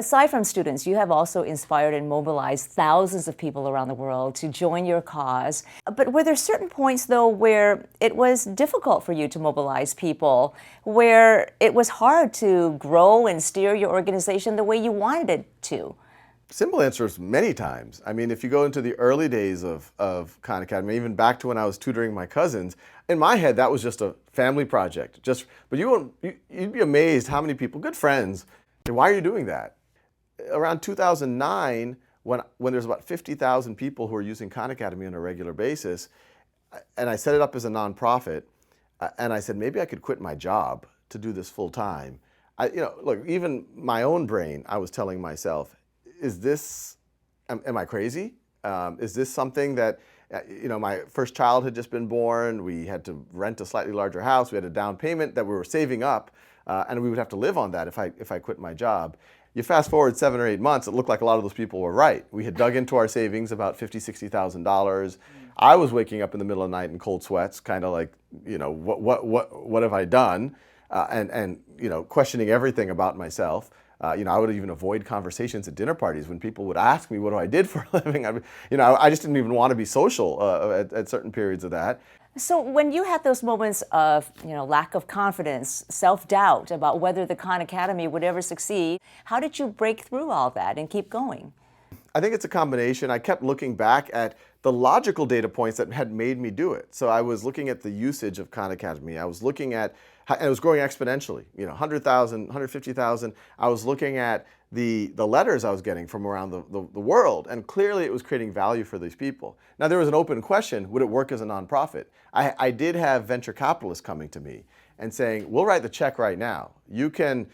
Aside from students, you have also inspired and mobilized thousands of people around the world to join your cause. But were there certain points, though, where it was difficult for you to mobilize people, where it was hard to grow and steer your organization the way you wanted it to? Simple answer is many times. I mean, if you go into the early days of Kahn Academy, even back to when I was tutoring my cousins, in my head that was just a family project. But you'd be amazed how many people, good friends, say, why are you doing that? Around 2009, when there's about 50,000 people who are using Kahn Academy on a regular basis, and I set it up as a nonprofit, and I said maybe I could quit my job to do this full time. Look, even my own brain, I was telling myself, am I crazy? Is this something that, my first child had just been born, we had to rent a slightly larger house, we had a down payment that we were saving up, and we would have to live on that if I quit my job. You fast forward 7 or 8 months, it looked like a lot of those people were right. We had dug into our savings about $50,000, $60,000. I was waking up in the middle of the night in cold sweats, kind of like, what have I done? And questioning everything about myself. I would even avoid conversations at dinner parties when people would ask me what I did for a living. I just didn't even want to be social at certain periods of that. So when you had those moments of, lack of confidence, self-doubt about whether the Kahn Academy would ever succeed, how did you break through all that and keep going? I think it's a combination. I kept looking back at the logical data points that had made me do it. So I was looking at the usage of Kahn Academy. I was looking at how it was growing exponentially, 100,000, 150,000. I was looking at the letters I was getting from around the world, and clearly it was creating value for these people. Now there was an open question, would it work as a nonprofit? I did have venture capitalists coming to me and saying, we'll write the check right now. You can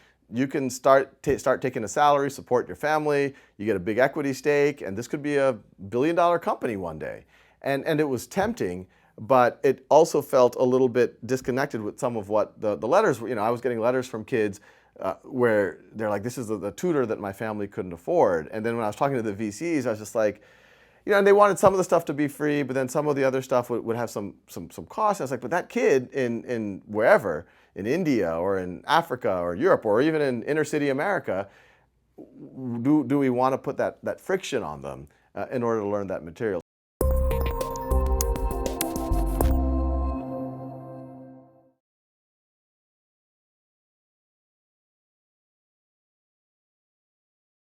start taking a salary, support your family, you get a big equity stake, and this could be a billion-dollar company one day. And it was tempting, but it also felt a little bit disconnected with some of what the letters were. I was getting letters from kids where they're like, this is the tutor that my family couldn't afford. And then when I was talking to the VCs, I was just like, and they wanted some of the stuff to be free, but then some of the other stuff would have some cost. I was like, but that kid in wherever, in India or in Africa or Europe or even in inner city America, do we want to put that friction on them in order to learn that material?